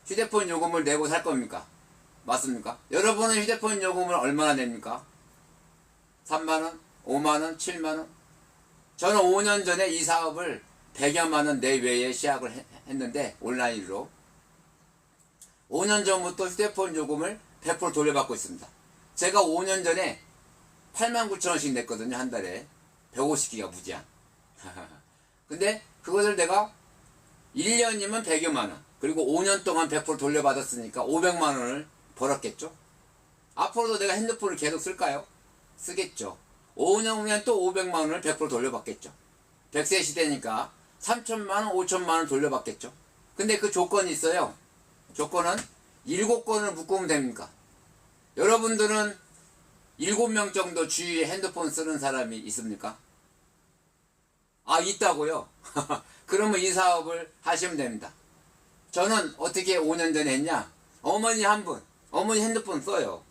휴대폰 요금을 내고 살 겁니까? 맞습니까? 여러분은 휴대폰 요금을 얼마나 냅니까? 3만원? 5만원? 7만원? 저는 5년 전에 이 사업을 100여만원 내외에 시작을 했는데 온라인으로 5년 전부터 휴대폰 요금을 100% 돌려받고 있습니다. 제가 5년 전에 89,000원씩 냈거든요. 한 달에 150기가 무제한. 근데 그것을 내가 1년이면 100여만원 그리고 5년 동안 100% 돌려받았으니까 500만원을 벌었겠죠. 앞으로도 내가 핸드폰을 계속 쓸까요? 쓰겠죠. 5년 후면 또 500만원을 100% 돌려받겠죠. 100세 시대니까 3천만원 5천만원 돌려받겠죠. 근데 그 조건이 있어요. 조건은 7건을 묶으면 됩니까? 여러분들은 7명 정도 주위에 핸드폰 쓰는 사람이 있습니까? 아, 있다고요? 그러면 이 사업을 하시면 됩니다. 저는 어떻게 5년 전에 했냐? 어머니 한 분, 어머니 핸드폰 써요.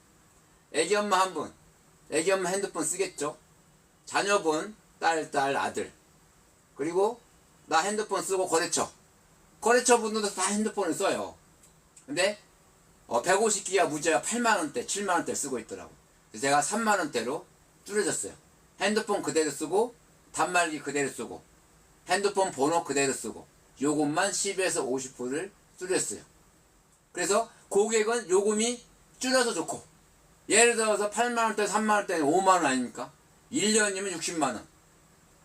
애기 엄마 한 분, 애기 엄마 핸드폰 쓰겠죠? 자녀분, 딸, 아들. 그리고 나 핸드폰 쓰고 거래처 분들도 다 핸드폰을 써요. 근데 150기가 무제한 8만원대, 7만원대 쓰고 있더라고. 그래서 제가 3만원대로 줄여줬어요. 핸드폰 그대로 쓰고 단말기 그대로 쓰고 핸드폰 번호 그대로 쓰고 요금만 10에서 50%를 줄였어요. 그래서 고객은 요금이 줄여서 좋고, 예를 들어서 8만원대 3만원대는 5만원 아닙니까? 1년이면 60만원.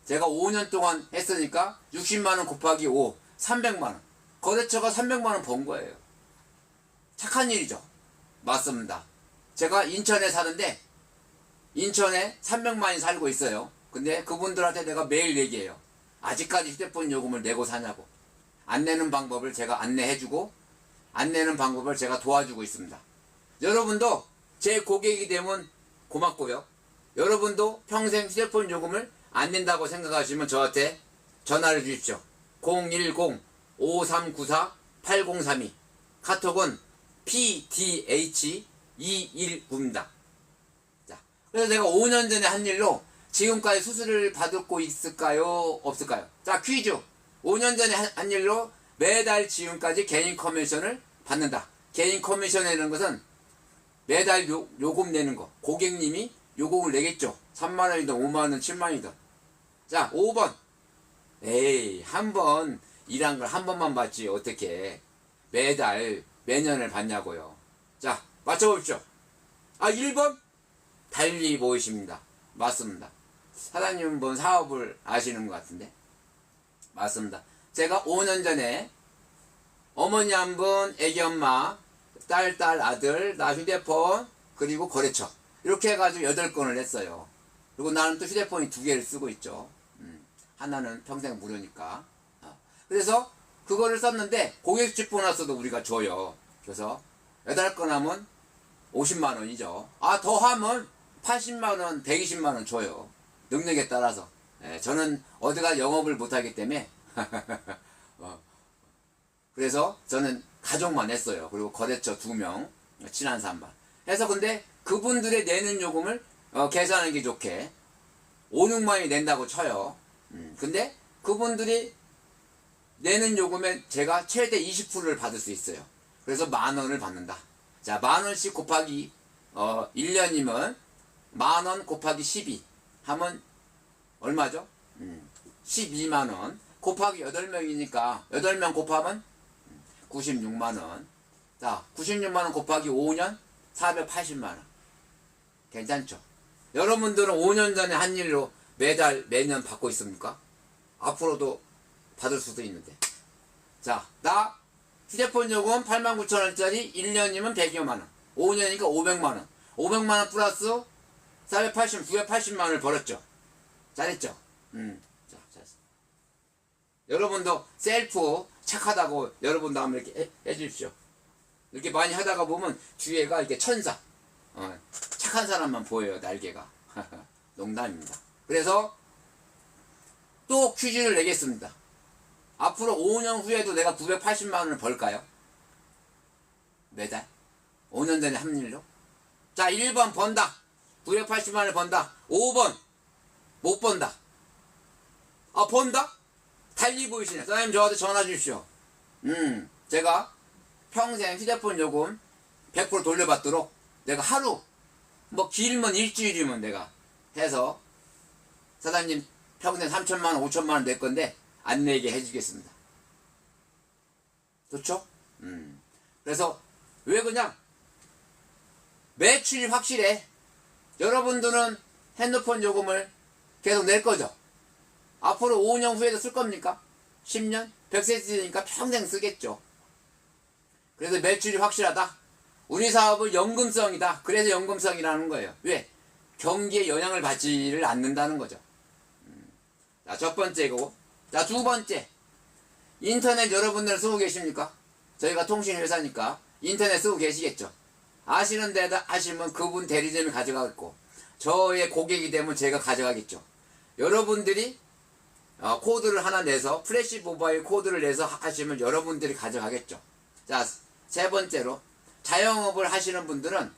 제가 5년 동안 했으니까 60만원 곱하기 5, 300만원. 거래처가 300만원 번 거예요. 착한 일이죠. 맞습니다. 제가 인천에 사는데 인천에 300만이 살고 있어요. 근데 그분들한테 내가 매일 얘기해요. 아직까지 휴대폰 요금을 내고 사냐고. 안 내는 방법을 제가 안내해주고 안 내는 방법을 제가 도와주고 있습니다. 여러분도 제 고객이 되면 고맙고요. 여러분도 평생 휴대폰 요금을 안 낸다고 생각하시면 저한테 전화를 주십시오. 010-5394-8032 카톡은 PDH219입니다. 자, 그래서 내가 5년 전에 한 일로 지금까지 수수료를 받고 있을까요? 없을까요? 자, 퀴즈. 5년 전에 한 일로 매달 지금까지 개인 커미션을 받는다. 개인 커미션이라는 것은 매달 요금 내는 거. 고객님이 요금을 내겠죠. 3만원이든 5만원, 7만원이든. 자, 5번. 에이, 한 번 일한 걸 한 번만 받지 어떻게 매달 매년을 받냐고요. 자, 맞춰봅시오. 아, 1번 달리 보이십니다. 맞습니다. 사장님은 뭔 사업을 아시는 것 같은데. 맞습니다. 제가 5년 전에 어머니 한 분, 애기 엄마, 딸, 아들, 나 휴대폰, 그리고 거래처 이렇게 해가지고 8건을 했어요. 그리고 나는 또 휴대폰이 2개를 쓰고 있죠. 하나는 평생 무료니까. 그래서 그거를 썼는데 고객집 보너스도 우리가 줘요. 그래서 8건 하면 50만원이죠. 아, 더 하면 80만원, 120만원 줘요. 능력에 따라서. 저는 어디가 영업을 못하기 때문에 그래서 저는 가족만 했어요. 그리고 거래처 2명, 친한 사람만 해서. 근데 그분들의 내는 요금을 계산하기 좋게 5, 6만원이 낸다고 쳐요. 근데 그분들이 내는 요금에 제가 최대 20%를 받을 수 있어요. 그래서 10,000원을 받는다. 자, 10,000원씩 곱하기 1년이면 10,000원 곱하기 12 하면 얼마죠? 12만원 곱하기 8명이니까 8명 곱하면 96만원. 자, 96만원 곱하기 5년 480만원. 괜찮죠? 여러분들은 5년 전에 한 일로 매달 매년 받고 있습니까? 앞으로도 받을 수도 있는데. 자, 나 휴대폰 요금 89,000원짜리 1년이면 100여만원, 5년이니까 500만원, 500만원 플러스 980만원을 벌었죠. 잘했죠? 자, 잘했어. 여러분도 셀프 착하다고 여러분도 한번 이렇게 해주십시오. 이렇게 많이 하다가 보면 뒤에가 이렇게 천사, 착한 사람만 보여요, 날개가. 농담입니다. 그래서 또 퀴즈를 내겠습니다. 앞으로 5년 후에도 내가 980만원을 벌까요? 매달? 5년 전에 한 일로? 자, 1번 번다. 980만원을 번다. 5번 못 번다. 번다? 달리 보이시네. 사장님, 저한테 전화 주십시오. 제가 평생 휴대폰 요금 100% 돌려받도록 내가 하루, 뭐 길면 일주일이면 내가 해서 사장님 평생 3천만 원, 5천만 원 낼 건데 안 내게 해주겠습니다. 좋죠? 그래서 왜 그냥 매출이 확실해. 여러분들은 핸드폰 요금을 계속 낼 거죠? 앞으로 5년 후에도 쓸 겁니까? 10년? 100세 쓰니까 평생 쓰겠죠. 그래서 매출이 확실하다. 우리 사업은 연금성이다. 그래서 연금성이라는 거예요. 왜? 경기에 영향을 받지를 않는다는 거죠. 자, 첫 번째고. 자, 두 번째. 인터넷 여러분들 쓰고 계십니까? 저희가 통신회사니까 인터넷 쓰고 계시겠죠? 아시는 데다 아시면 그분 대리점이 가져가겠고, 저의 고객이 되면 제가 가져가겠죠. 여러분들이 코드를 하나 내서 플래시 모바일 코드를 내서 하시면 여러분들이 가져가겠죠. 자, 세 번째로 자영업을 하시는 분들은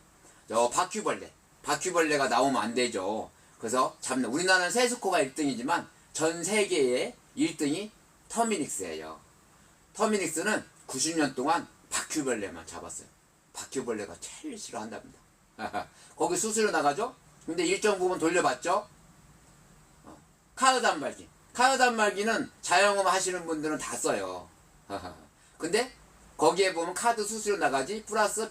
바퀴벌레가 나오면 안 되죠. 그래서 우리나라는 세스코가 1등이지만 전 세계의 1등이 터미닉스예요. 터미닉스는 90년 동안 바퀴벌레만 잡았어요. 바퀴벌레가 제일 싫어한답니다. 거기 수수료 나가죠? 근데 일정 부분 돌려받죠? 카드 단말기는 자영업 하시는 분들은 다 써요. 근데 거기에 보면 카드 수수료 나가지 플러스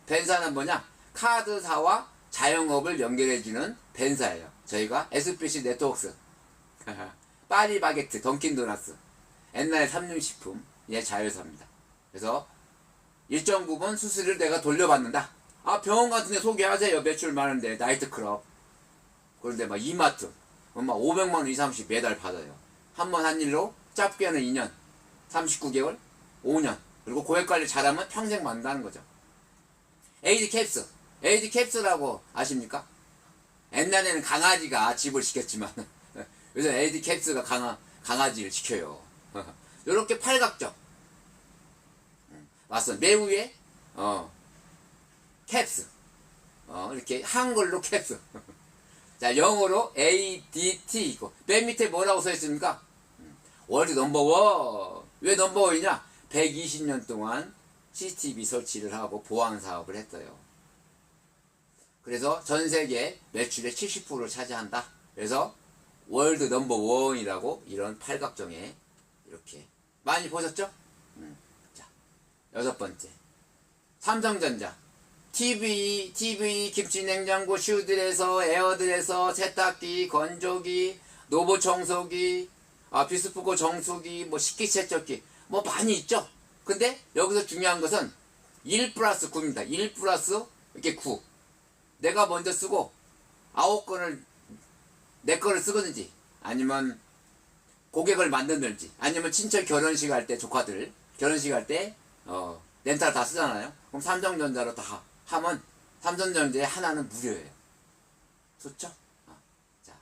벤사는 뭐냐? 카드사와 자영업을 연결해주는 벤사예요. 저희가 SBC 네트워크스, 파리바게트, 던킨도너츠, 옛날에 삼육식품, 예, 자회사입니다. 그래서 일정 부분 수수료를 내가 돌려받는다. 병원 같은 데 소개하세요. 매출 많은데 나이트클럽. 그런데 막 이마트 막 500만 원 이상씩 매달 받아요. 한 번 한 일로 짧게는 2년, 39개월, 5년. 그리고 고액관리 잘하면 평생 받는다는 거죠. 에이드 캡스라고 아십니까? 옛날에는 강아지가 집을 지켰지만 요즘 에이드 캡스가 강아지를 지켜요. 요렇게 팔각정. 맞습니다. 매우에 캡스. 이렇게 한글로 캡스. 자, 영어로 ADT 있고 맨 밑에 뭐라고 써 있습니까? 월드 넘버원. 왜 넘버원이냐? 120년 동안 CCTV 설치를 하고 보안 사업을 했어요. 그래서 전 세계 매출의 70%를 차지한다. 그래서 월드 넘버원이라고 이런 팔각정에 이렇게 많이 보셨죠? 자, 여섯 번째. 삼성전자. TV, 김치 냉장고, 슈들에서, 에어들에서, 세탁기, 건조기, 노브 청소기, 비스포크 정수기, 뭐 식기세척기, 뭐 많이 있죠? 근데 여기서 중요한 것은 1 플러스 9입니다. 1 플러스 이렇게 9. 내가 먼저 쓰고 9건을 내 거를 쓰든지, 아니면 고객을 만드든지, 아니면 친척 결혼식 할 때 조카들 결혼식 할 때 렌탈 다 쓰잖아요. 그럼 삼성전자로 다 하면 삼성전자에 하나는 무료예요. 좋죠? 자,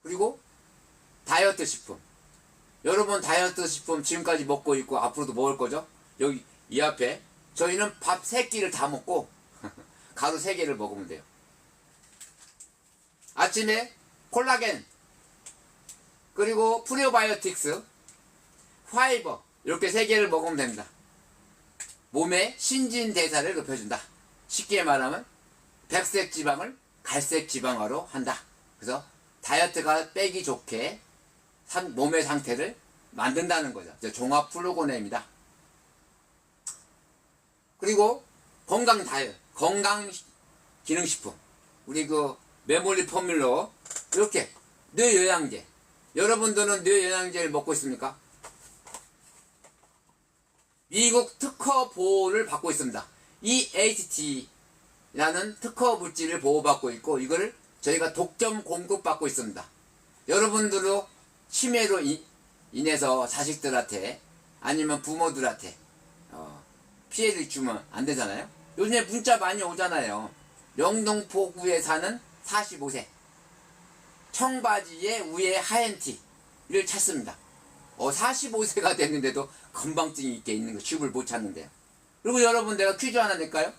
그리고 다이어트 식품. 여러분 다이어트 식품 지금까지 먹고 있고 앞으로도 먹을 거죠? 여기 이 앞에 저희는 밥 3끼를 다 먹고 가루 3개를 먹으면 돼요. 아침에 콜라겐, 그리고 프리오바이오틱스, 파이버 이렇게 3개를 먹으면 됩니다. 몸의 신진대사를 높여준다. 쉽게 말하면 백색 지방을 갈색 지방화로 한다. 그래서 다이어트가 빼기 좋게 몸의 상태를 만든다는 거죠. 종합 프로그램입니다. 그리고 건강 기능식품. 우리 메모리 포뮬러 이렇게 뇌영양제. 여러분들은 뇌영양제를 먹고 있습니까? 미국 특허 보호를 받고 있습니다. EHT라는 특허 물질을 보호받고 있고, 이걸 저희가 독점 공급받고 있습니다. 여러분들도 치매로 인해서 자식들한테 아니면 부모들한테 피해를 주면 안 되잖아요. 요즘에 문자 많이 오잖아요. 영등포구에 사는 45세 청바지에 위에 하얀 티를 찾습니다. 45세가 됐는데도 건망증이 있게 있는 거 줍을 못 찾는데요. 그리고 여러분, 내가 퀴즈 하나 낼까요?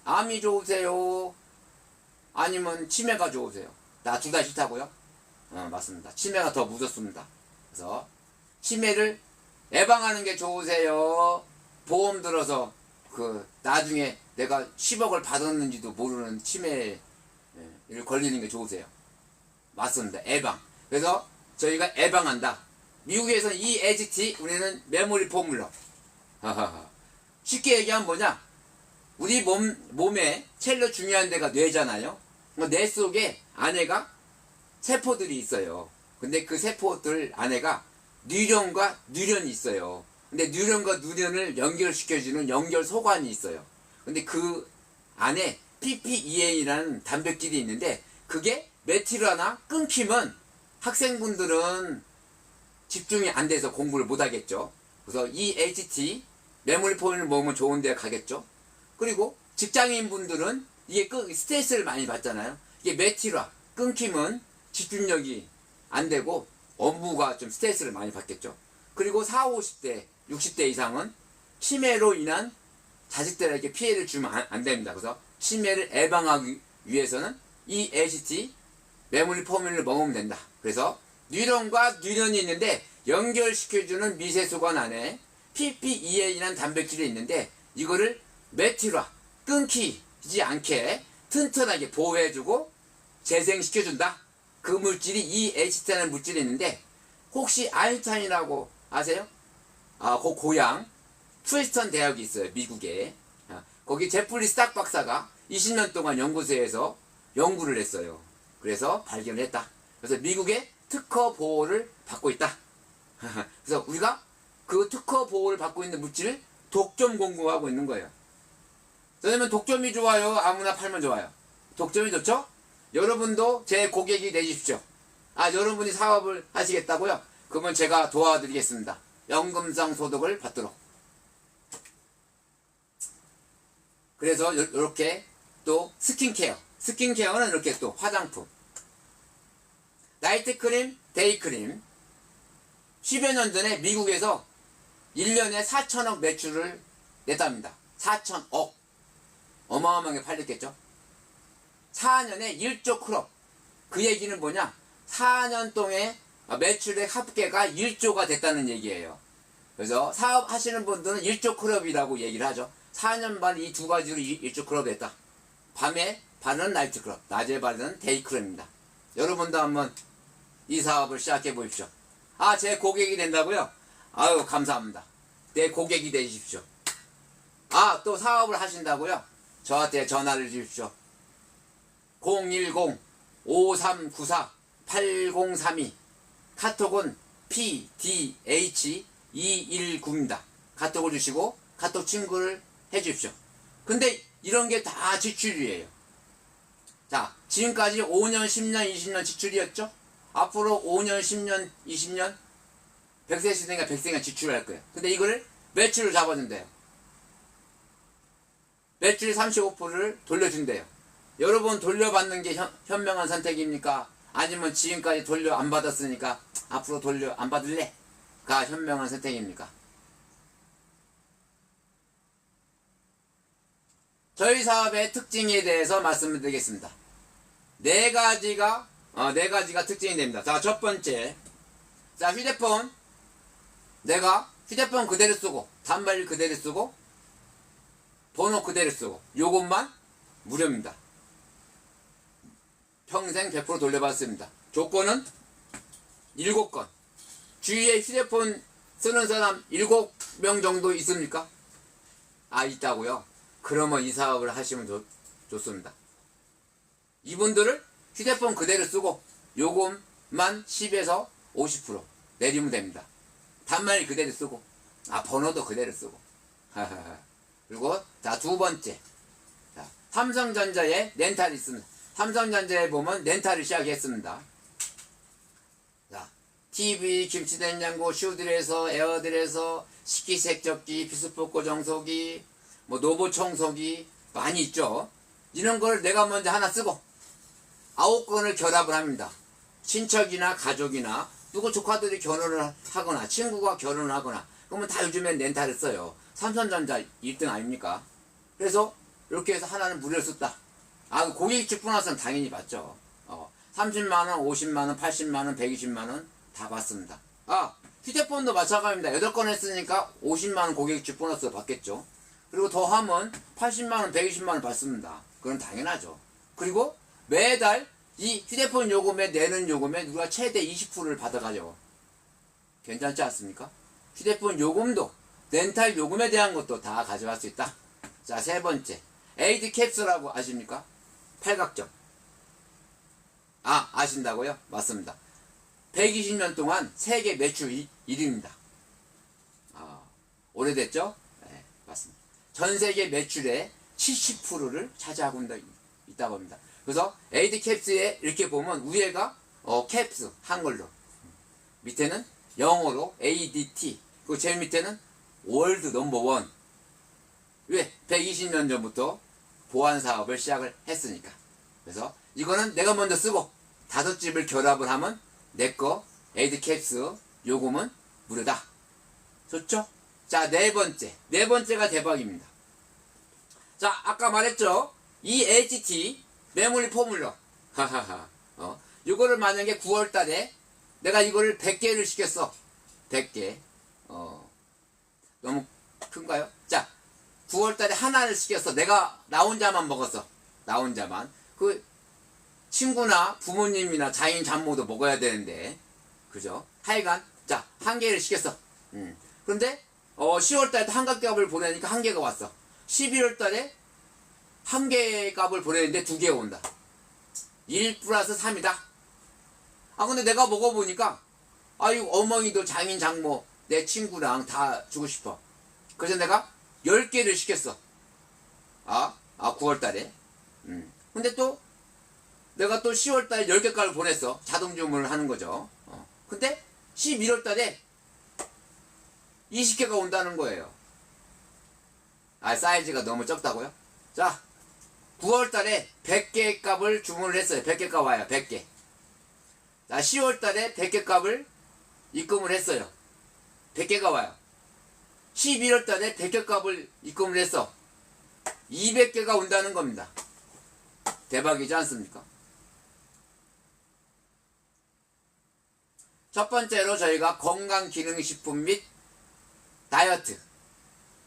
암이 좋으세요? 아니면 치매가 좋으세요? 나 둘 다 싫다고요? 맞습니다. 치매가 더 무섭습니다. 그래서 치매를 예방하는 게 좋으세요? 보험 들어서 나중에 내가 10억을 받았는지도 모르는 치매에 걸리는 게 좋으세요. 맞습니다. 예방. 그래서 저희가 예방한다. 미국에서는 EAGT, 우리는 메모리 포뮬러. 쉽게 얘기하면 뭐냐? 우리 몸에 제일 중요한 데가 뇌잖아요. 뇌 속에 안에가 세포들이 있어요. 근데 그 세포들 안에가 뉴런과 뉴런이 있어요. 근데 뉴런과 뉴런을 연결시켜주는 연결소관이 있어요. 근데 그 안에 PPEA라는 단백질이 있는데 그게 메틸하나 끊기면 학생분들은 집중이 안 돼서 공부를 못 하겠죠. 그래서 EHT 메모리 포인을 먹으면 좋은 데 가겠죠. 그리고 직장인 분들은 이게 스트레스를 많이 받잖아요. 이게 메틸화 끊기면 집중력이 안 되고 업무가 좀 스트레스를 많이 받겠죠. 그리고 40, 50대, 60대 이상은 치매로 인한 자식들에게 피해를 주면 안 됩니다. 그래서 치매를 예방하기 위해서는 EHT 메모리 포뮬을 먹으면 된다. 그래서 뉴런과 뉴런이 있는데 연결시켜주는 미세소관 안에 PPEA라는 단백질이 있는데 이거를 메틸화 끊기지 않게 튼튼하게 보호해주고 재생시켜준다. 그 물질이 EHT라는 물질이 있는데 혹시 아인슈타인이라고 아세요? 그 고향 프리스턴 대학이 있어요. 미국에. 거기 제프리 스탁 박사가 20년 동안 연구소에서 연구를 했어요. 그래서 발견을 했다. 그래서 미국의 특허 보호를 받고 있다. 그래서 우리가 그 특허 보호를 받고 있는 물질을 독점 공급하고 있는 거예요. 선생님은 독점이 좋아요? 아무나 팔면 좋아요? 독점이 좋죠? 여러분도 제 고객이 되십시오. 여러분이 사업을 하시겠다고요? 그러면 제가 도와드리겠습니다. 연금성 소득을 받도록. 그래서 이렇게 또 스킨케어. 스킨케어는 이렇게 또 화장품. 나이트크림, 데이크림. 10여 년 전에 미국에서 1년에 4천억 매출을 냈답니다. 4천억. 어마어마하게 팔렸겠죠? 4년에 1조 크롭. 그 얘기는 뭐냐? 4년 동안 매출의 합계가 1조가 됐다는 얘기예요. 그래서 사업하시는 분들은 1조 크롭이라고 얘기를 하죠. 4년 반 이 두 가지로 1조 크롭 됐다. 밤에 바르는 나이트 크롭, 낮에 바르는 데이 크롭입니다. 여러분도 한번 이 사업을 시작해 보십시오. 제 고객이 된다고요? 아유, 감사합니다. 내 고객이 되십시오. 또 사업을 하신다고요? 저한테 전화를 주십시오. 010-5394-8032. 카톡은 PDH219입니다. 카톡을 주시고 카톡 친구를 해주십시오. 근데 이런 게 다 지출이에요. 자, 지금까지 5년, 10년, 20년 지출이었죠? 앞으로 5년, 10년, 20년 100세 시대가 100세가 지출할 거예요. 근데 이거를 매출을 잡아준대요. 매출 35%를 돌려준대요. 여러분 돌려받는 게 현명한 선택입니까? 아니면 지금까지 돌려 안 받았으니까 앞으로 돌려 안 받을래? 가 현명한 선택입니까? 저희 사업의 특징에 대해서 말씀을 드리겠습니다. 네 가지가 특징이 됩니다. 자, 첫 번째. 자, 휴대폰. 내가 휴대폰 그대로 쓰고, 단말 그대로 쓰고, 번호 그대로 쓰고, 요것만 무료입니다. 평생 100% 돌려받습니다. 조건은 7건. 주위에 휴대폰 쓰는 사람 7명 정도 있습니까? 있다고요? 그러면 이 사업을 하시면 좋습니다. 이분들을 휴대폰 그대로 쓰고 요금만 10에서 50% 내리면 됩니다. 단말 그대로 쓰고 번호도 그대로 쓰고 그리고 자, 두 번째. 자, 삼성전자에 렌탈이 있습니다. 삼성전자에 보면 렌탈을 시작했습니다. 자, TV, 김치냉장고, 슈들에서, 에어들에서, 식기세척기, 비스포크 정소기, 노브 청소기 많이 있죠. 이런 걸 내가 먼저 하나 쓰고 9건을 결합을 합니다. 친척이나 가족이나 누구 조카들이 결혼을 하거나 친구가 결혼을 하거나 그러면 다 요즘엔 렌탈을 써요. 삼성전자 1등 아닙니까? 그래서 이렇게 해서 하나는 무료로 썼다. 고객 직분화서는 당연히 받죠. 30만원, 50만원, 80만원, 120만원 다 받습니다. 휴대폰도 마찬가지입니다. 8건 했으니까 50만원 고객집 보너스 받겠죠. 그리고 더 하면 80만원, 120만원 받습니다. 그건 당연하죠. 그리고 매달 이 휴대폰 요금에 내는 요금에 누가 최대 20%를 받아가죠. 괜찮지 않습니까? 휴대폰 요금도 렌탈 요금에 대한 것도 다 가져갈 수 있다. 자, 세 번째. 에이드 캡슐이라고 아십니까? 팔각정. 아, 아신다고요? 맞습니다. 120년 동안 세계 매출 1위입니다. 아, 오래됐죠? 네, 맞습니다. 전 세계 매출의 70%를 차지하고 있다고 합니다. 그래서 에이드 캡스에 이렇게 보면 위에가 캡스 한글로, 밑에는 영어로 ADT, 그리고 제일 밑에는 월드 넘버원. 왜? 120년 전부터 보안 사업을 시작을 했으니까. 그래서 이거는 내가 먼저 쓰고 5집을 결합을 하면 내거 에이드 캡스 요금은 무료다. 좋죠? 자, 네 번째가 대박입니다. 자, 아까 말했죠? 이 HT 메모리 포뮬러. 하하하. 이거를 만약에 9월 달에 내가 이거를 100개를 시켰어. 100개. 너무 큰가요? 자, 9월 달에 하나를 시켰어. 내가 나 혼자만 먹었어. 나 혼자만. 그 친구나 부모님이나 자인 장모도 먹어야 되는데. 그죠? 하여간 자, 1개를 시켰어. 그런데 10월 달에 한가 값을 보내니까 1개가 왔어. 11월 달에 1개 값을 보내는데 2개 온다. 1 플러스 3이다. 아, 근데 내가 먹어보니까 아유, 어머니도 장인 장모 내 친구랑 다 주고 싶어. 그래서 내가 10개를 시켰어. 9월 달에. 근데 또 내가 또 10월 달에 10개 값을 보냈어. 자동 주문을 하는 거죠. 근데 11월 달에 20개가 온다는 거예요. 사이즈가 너무 적다고요? 자, 9월 달에 100개 값을 주문을 했어요. 100개 값 와요. 100개. 자, 10월 달에 100개 값을 입금을 했어요. 100개가 와요. 11월 달에 100개 값을 입금을 했어. 200개가 온다는 겁니다. 대박이지 않습니까? 첫 번째로 저희가 건강기능식품 및 다이어트,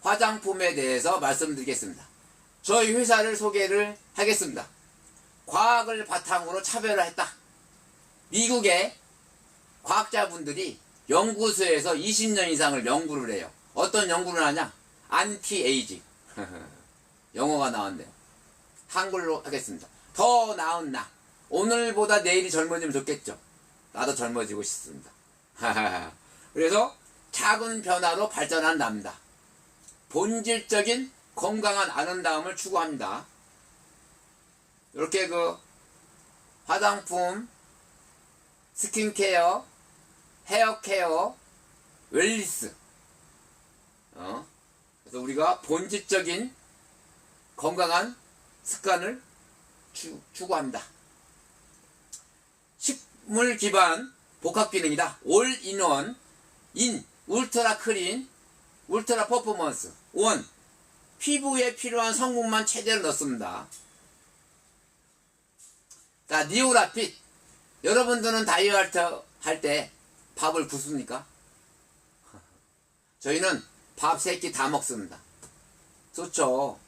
화장품에 대해서 말씀드리겠습니다. 저희 회사를 소개를 하겠습니다. 과학을 바탕으로 차별화했다. 미국의 과학자분들이 연구소에서 20년 이상을 연구를 해요. 어떤 연구를 하냐? 안티에이징. 영어가 나왔네요. 한글로 하겠습니다. 더 나은 나. 오늘보다 내일이 젊어지면 좋겠죠. 나도 젊어지고 싶습니다. 그래서 작은 변화로 발전한 납니다. 본질적인 건강한 아름다움을 추구합니다. 이렇게 그 화장품, 스킨케어, 헤어케어, 웰니스. 그래서 우리가 본질적인 건강한 습관을 추구합니다. 식물 기반 복합 기능이다. 올인원, 울트라 클린, 울트라 퍼포먼스, 피부에 필요한 성분만 최대로 넣습니다. 자, 니오라핏. 여러분들은 다이어트 할 때 밥을 붓습니까? 저희는 밥 3끼 다 먹습니다. 좋죠.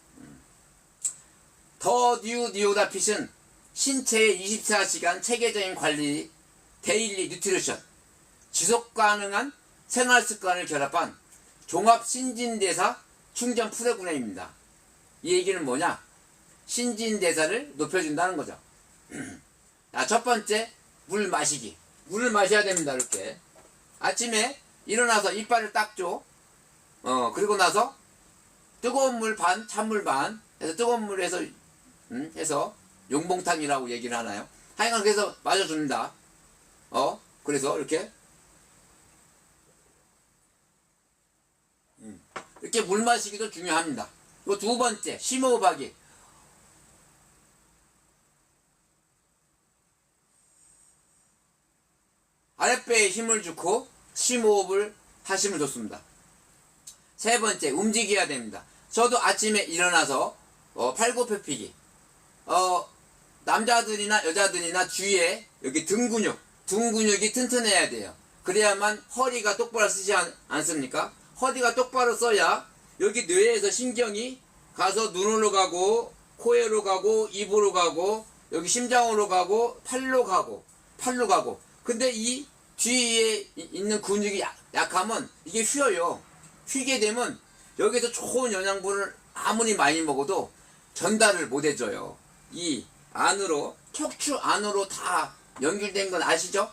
더 니오라핏은 신체의 24시간 체계적인 관리, 데일리 뉴트리션, 지속 가능한 생활 습관을 결합한 종합 신진대사 충전 프로그램입니다. 이 얘기는 뭐냐? 신진대사를 높여준다는 거죠. 자, 첫 번째, 물 마시기. 물을 마셔야 됩니다. 이렇게 아침에 일어나서 이빨을 닦죠. 그리고 나서 뜨거운 물 반, 찬물 반 해서 뜨거운 물에서 해서 용봉탕이라고 얘기를 하나요? 하여간 그래서 마셔줍니다. 그래서 이렇게 물 마시기도 중요합니다. 그리고 두 번째, 심호흡하기. 아랫배에 힘을 주고 심호흡을 하시면 좋습니다. 세 번째, 움직여야 됩니다. 저도 아침에 일어나서 팔굽혀펴기. 남자들이나 여자들이나 주위에 여기 등 근육이 튼튼해야 돼요. 그래야만 허리가 똑바로 쓰지 않습니까? 허리가 똑바로 써야 여기 뇌에서 신경이 가서 눈으로 가고 코에로 가고 입으로 가고 여기 심장으로 가고 팔로 가고 근데 이 뒤에 있는 근육이 약하면 이게 휘어요. 휘게 되면 여기서 좋은 영양분을 아무리 많이 먹어도 전달을 못 해줘요. 이 안으로 척추 안으로 다 연결된 건 아시죠?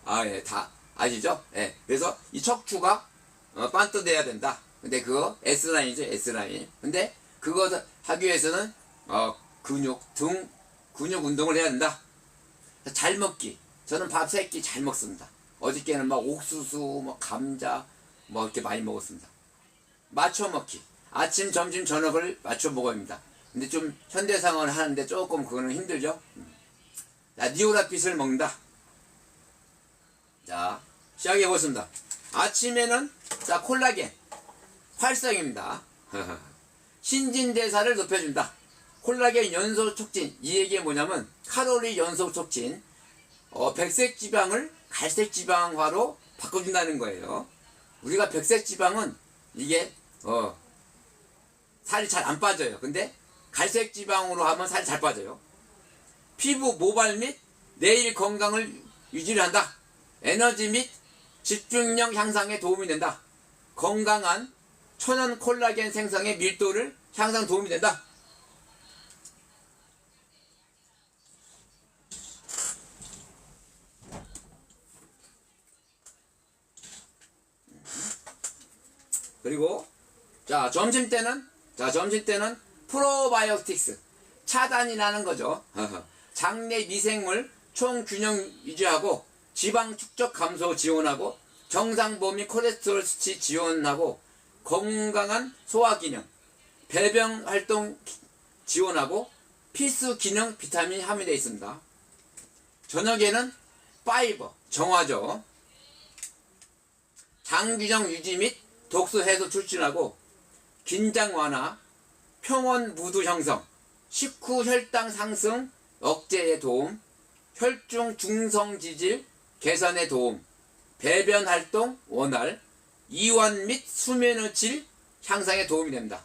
아, 예, 다 아시죠? 예. 그래서 이 척추가 반듯해야 된다. 근데 그거 S라인이죠, S라인. 근데 그거 하기 위해서는 등 근육 운동을 해야 된다. 잘 먹기. 저는 밥 3끼 잘 먹습니다. 어저께는 막 옥수수, 뭐 감자, 뭐 이렇게 많이 먹었습니다. 맞춰 먹기. 아침, 점심, 저녁을 맞춰 먹어야 합니다. 근데 좀 현대상을 하는데 조금 그거는 힘들죠. 자, 니오라핏을 먹는다. 자, 시작해 보겠습니다. 아침에는 자 콜라겐 활성입니다. 신진대사를 높여준다. 콜라겐 연소 촉진. 이 얘기가 뭐냐면 칼로리 연소 촉진. 백색 지방을 갈색 지방화로 바꿔준다는 거예요. 우리가 백색 지방은 이게 살이 잘 안 빠져요. 근데 갈색 지방으로 하면 살이 잘 빠져요. 피부 모발 및 내일 건강을 유지를 한다. 에너지 및 집중력 향상에 도움이 된다. 건강한 천연 콜라겐 생성의 밀도를 향상 도움이 된다. 그리고 점심때는 프로바이오틱스 차단이라는 거죠. 장내 미생물 총균형 유지하고 지방 축적 감소 지원하고 정상보 및 콜레스테롤 수치 지원하고 건강한 소화기능, 배변 활동 지원하고 필수 기능 비타민이 함유되어 있습니다. 저녁에는 파이버, 정화죠. 장균형 유지 및 독소 해소 촉진하고 긴장 완화, 평온 무드 형성, 식후 혈당 상승 억제에 도움, 혈중 중성 지질 개선에 도움, 배변 활동 원활, 이완 및 수면의 질 향상에 도움이 됩니다.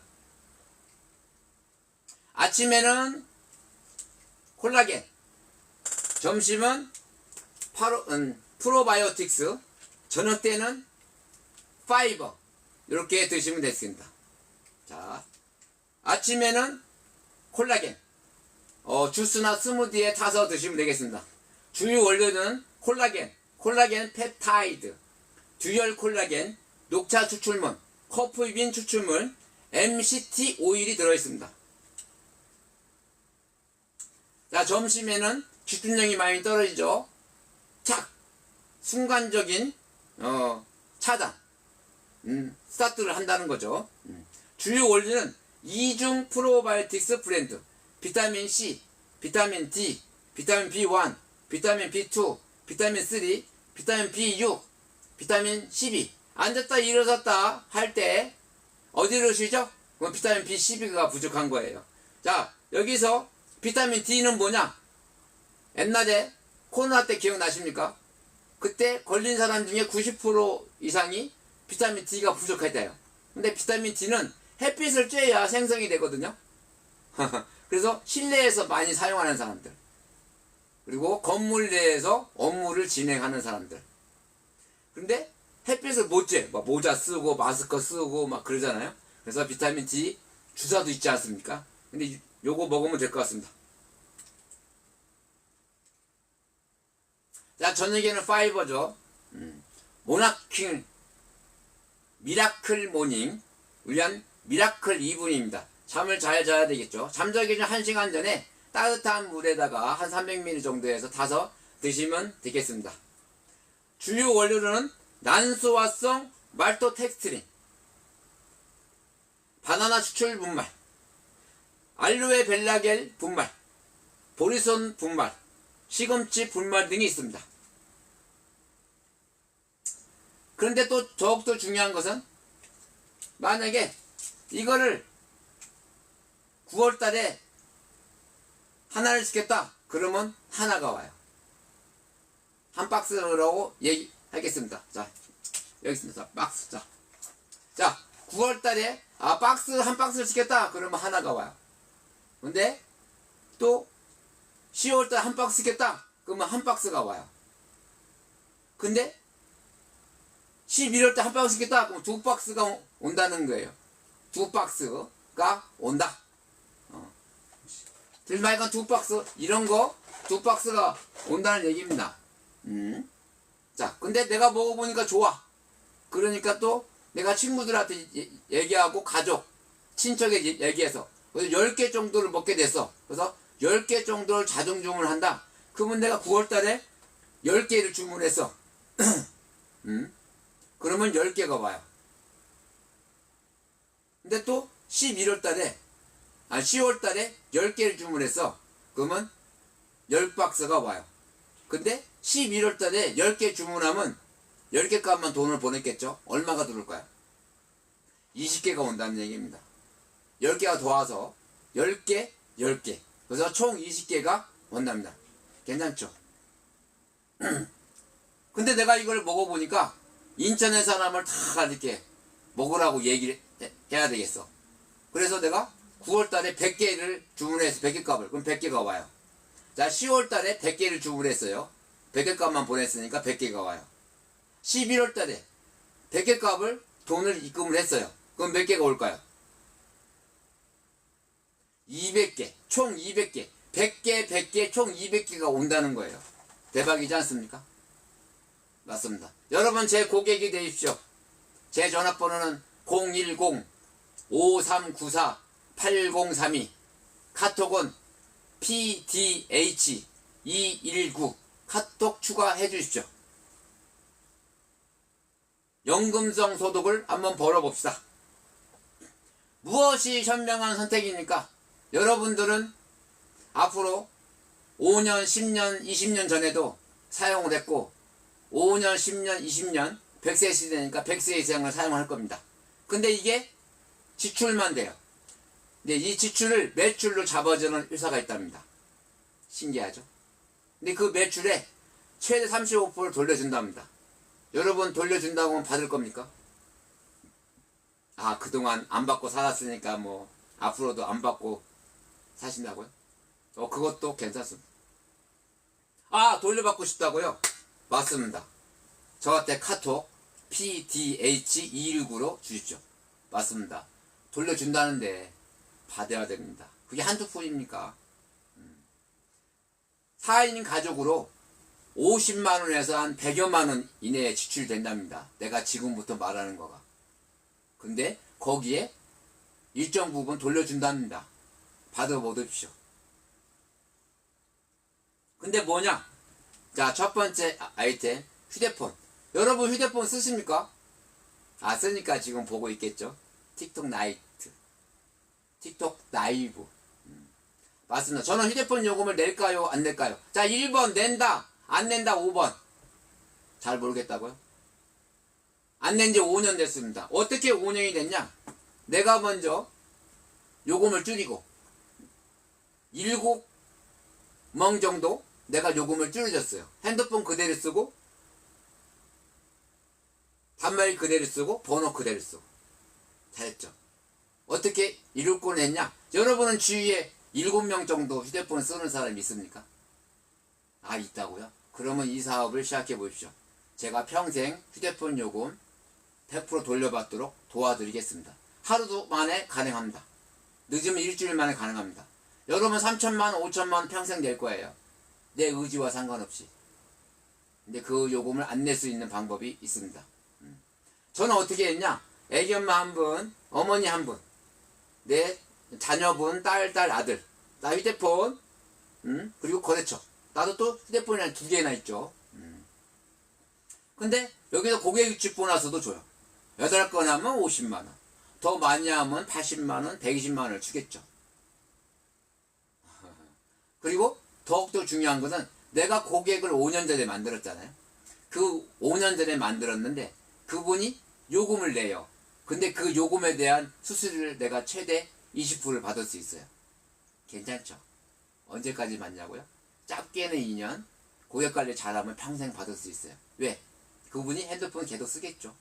아침에는 콜라겐, 점심은 프로바이오틱스, 저녁 때는 파이버 이렇게 드시면 됐습니다. 자, 아침에는 콜라겐, 주스나 스무디에 타서 드시면 되겠습니다. 주요 원료는 콜라겐 펩타이드, 듀얼 콜라겐, 녹차 추출물, 커프빈 추출물, MCT 오일이 들어있습니다. 자, 점심에는 집중력이 많이 떨어지죠. 순간적인 차단, 스타트를 한다는 거죠. 주요 원료는 이중 프로바이오틱스 브랜드, 비타민 C, 비타민 D, 비타민 B1, 비타민 B2, 비타민 3, 비타민 B6, 비타민 12. 앉았다 일어섰다 할 때 어디로 쉬죠? 그럼 비타민 B12가 부족한 거예요. 자, 여기서 비타민 D는 뭐냐? 옛날에 코로나 때 기억나십니까? 그때 걸린 사람 중에 90% 이상이 비타민 D가 부족했대요. 근데 비타민 D는 햇빛을 쬐야 생성이 되거든요. 그래서 실내에서 많이 사용하는 사람들, 그리고 건물 내에서 업무를 진행하는 사람들. 근데 햇빛을 못 쬐. 막 모자 쓰고 마스크 쓰고 막 그러잖아요. 그래서 비타민 D 주사도 있지 않습니까? 근데 요거 먹으면 될 것 같습니다. 자, 저녁에는 파이버죠. 모나킹 미라클 모닝, 우리한 미라클 2분입니다. 잠을 잘 자야 되겠죠. 잠자기 전 1시간 전에 따뜻한 물에다가 한 300ml 정도에서 타서 드시면 되겠습니다. 주요 원료로는 난소화성 말토텍스트린, 바나나 추출 분말, 알로에 벨라겔 분말, 보리손 분말, 시금치 분말 등이 있습니다. 그런데 또 더욱더 중요한 것은 만약에 이거를 9월달에 하나를 시켰다 그러면 하나가 와요. 한 박스라고 얘기하겠습니다. 자, 여기 있습니다. 박스. 자, 9월 달에 박스 한 박스를 시켰다. 그러면 하나가 와요. 근데 또 10월 달에 한 박스 시켰다. 그러면 한 박스가 와요. 근데 11월 때 한 박스 시켰다. 그럼 두 박스가 온다는 거예요. 두 박스가 온다. 들말건 두 박스, 이런 거 두 박스가 온다는 얘기입니다. 자, 근데 내가 먹어보니까 좋아. 그러니까 또 내가 친구들한테 얘기하고 가족, 친척에 얘기해서 그래서 10개 정도를 먹게 됐어. 그래서 10개 정도를 자동 주문한다. 그러면 내가 9월 달에 10개를 주문했어. 그러면 10개가 와요. 근데 또 11월 달에 10월 달에 10개를 주문했어. 그러면 10박스가 와요. 근데 11월 달에 10개 주문하면 10개 값만 돈을 보냈겠죠? 얼마가 들어올까요? 20개가 온다는 얘기입니다. 10개가 더 와서 10개, 10개. 그래서 총 20개가 온답니다. 괜찮죠? 근데 내가 이걸 먹어보니까 인천의 사람을 다 이렇게 먹으라고 얘기를 해야 되겠어. 그래서 내가 9월 달에 100개를 주문해서 100개 값을, 그럼 100개가 와요. 자, 10월 달에 100개를 주문했어요. 100개 값만 보냈으니까 100개가 와요. 11월 달에 100개 값을 돈을 입금을 했어요. 그럼 몇 개가 올까요? 200개, 총 200개. 100개, 100개, 총 200개가 온다는 거예요. 대박이지 않습니까? 맞습니다. 여러분 제 고객이 되십시오. 제 전화번호는 010-5394-8032. 카톡은 PDH219 카톡 추가해 주십시오. 연금성 소득을 한번 벌어봅시다. 무엇이 현명한 선택입니까? 여러분들은 앞으로 5년, 10년, 20년 전에도 사용을 했고 5년, 10년, 20년 100세 시대니까 100세 이상을 사용할 겁니다. 근데 이게 지출만 돼요. 근데 이 지출을 매출로 잡아주는 회사가 있답니다. 신기하죠? 근데 그 매출에 최대 35%를 돌려준답니다. 여러분 돌려준다고 하면 받을 겁니까? 그동안 안 받고 살았으니까 뭐 앞으로도 안 받고 사신다고요? 그것도 괜찮습니다. 돌려받고 싶다고요? 맞습니다. 저한테 카톡 PDH219로 주십시오. 맞습니다. 돌려준다는데 받아야 됩니다. 그게 한두 푼입니까? 4인 가족으로 50만원에서 한 100여만원 이내에 지출된답니다. 내가 지금부터 말하는 거가. 근데 거기에 일정 부분 돌려준답니다. 받아보십시오. 근데 뭐냐? 자, 첫 번째 아이템 휴대폰. 여러분 휴대폰 쓰십니까? 쓰니까 지금 보고 있겠죠? 틱톡 나이트, 틱톡 라이브. 맞습니다. 저는 휴대폰 요금을 낼까요? 안 낼까요? 자, 1번 낸다, 안 낸다. 5번 잘 모르겠다고요? 안 낸 지 5년 됐습니다. 어떻게 5년이 됐냐? 내가 먼저 요금을 줄이고 7명 정도 내가 요금을 줄여줬어요. 핸드폰 그대로 쓰고 단말 그대로 쓰고 번호 그대로 쓰고 잘했죠. 어떻게 이룰 했냐? 여러분은 주위에 7명 정도 휴대폰을 쓰는 사람이 있습니까? 있다고요? 그러면 이 사업을 시작해 보십시오. 제가 평생 휴대폰 요금 100% 돌려받도록 도와드리겠습니다. 하루 만에 가능합니다. 늦으면 일주일 만에 가능합니다. 여러분 3천만 원, 5천만 원 평생 낼 거예요. 내 의지와 상관없이. 근데 그 요금을 안 낼 수 있는 방법이 있습니다. 저는 어떻게 했냐? 애기 엄마 한 분, 어머니 한 분, 내 자녀분, 딸, 아들, 나 휴대폰, 그리고 거래처. 나도 또 휴대폰이 한 2개나 있죠. 근데 여기서 고객 유치 보너스도 줘요. 8건 하면 50만원. 더 많이 하면 80만원, 120만원을 주겠죠. 그리고 더욱더 중요한 것은 내가 고객을 5년 전에 만들었잖아요. 그 5년 전에 만들었는데 그분이 요금을 내요. 근데 그 요금에 대한 수수료를 내가 최대 20%를 받을 수 있어요. 괜찮죠? 언제까지 받냐고요? 짧게는 2년, 고객 관리 잘하면 평생 받을 수 있어요. 왜? 그분이 핸드폰 계속 쓰겠죠.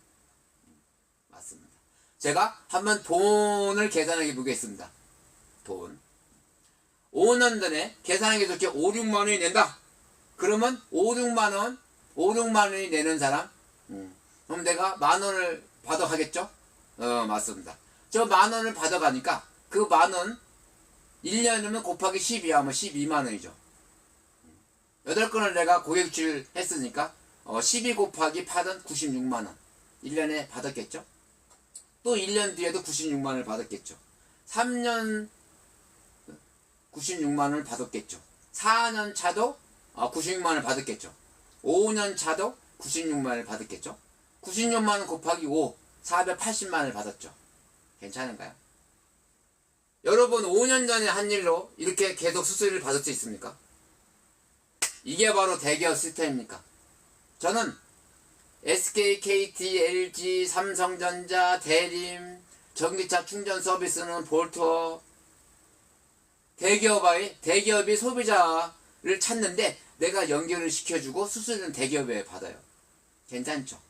맞습니다. 제가 한번 돈을 계산해 보겠습니다. 돈. 5년 전에 계산하기 좋게 5, 6만 원이 낸다. 그러면 5, 6만 원이 내는 사람, 그럼 내가 만 원을 받아가겠죠? 맞습니다. 저 만 원을 받아가니까 그 만 원 1년이면 곱하기 12 하면 12만 원이죠. 8건을 내가 고객질 했으니까 12 곱하기 8은 96만 원. 1년에 받았겠죠? 또 1년 뒤에도 96만 원을 받았겠죠. 3년 96만 원을 받았겠죠. 4년 차도 96만 원을 받았겠죠. 5년 차도 96만 원을 받았겠죠. 96만 원 곱하기 5, 480만 원을 받았죠. 괜찮은가요? 여러분 5년 전에 한 일로 이렇게 계속 수수료를 받을 수 있습니까? 이게 바로 대기업 시스템입니까? 저는 SK, KT, LG, 삼성전자, 대림, 전기차 충전 서비스는 볼트워, 대기업이 소비자를 찾는데 내가 연결을 시켜주고 수수료는 대기업에 받아요. 괜찮죠?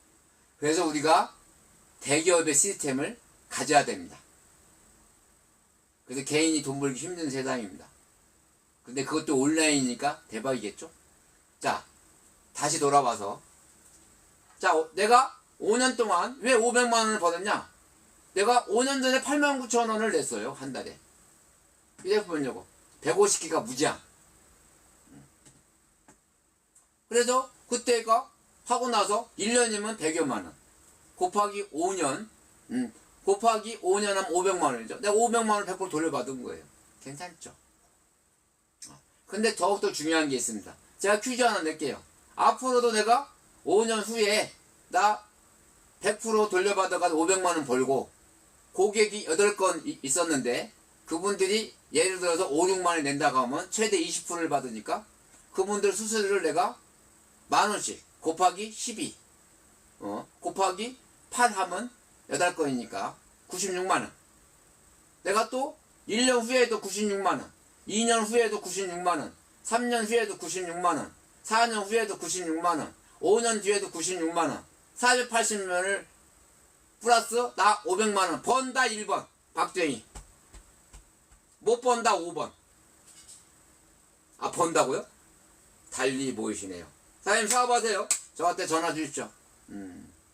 그래서 우리가 대기업의 시스템을 가져야 됩니다. 그래서 개인이 돈 벌기 힘든 세상입니다. 근데 그것도 온라인이니까 대박이겠죠? 자, 다시 돌아와서, 자, 내가 5년 동안 왜 500만 원을 받았냐? 내가 5년 전에 89,000원을 냈어요. 한 달에. 휴대폰 요금 150기가 무제한. 그래서 그때가 하고 나서 1년이면 100여만 원 곱하기 5년, 곱하기 5년 하면 500만 원이죠. 내가 500만 원을 100% 돌려받은 거예요. 괜찮죠? 근데 더욱더 중요한 게 있습니다. 제가 퀴즈 하나 낼게요. 앞으로도 내가 5년 후에 나 100% 돌려받아가 500만 원 벌고 고객이 8건 있었는데 그분들이 예를 들어서 5, 6만 원 낸다고 하면 최대 20%를 받으니까 그분들 수수료를 내가 만 원씩 곱하기 12 곱하기 8 하면 8건이니까 96만 원. 내가 또 1년 후에도 96만 원, 2년 후에도 96만 원, 3년 후에도 96만 원, 4년 후에도 96만 원, 5년 뒤에도 96만 원, 480만원을 플러스 나 500만 원 번다. 1번 박정희. 못 번다. 5번. 번다고요? 달리 보이시네요. 사장님 사업하세요. 저한테 전화 주십시오.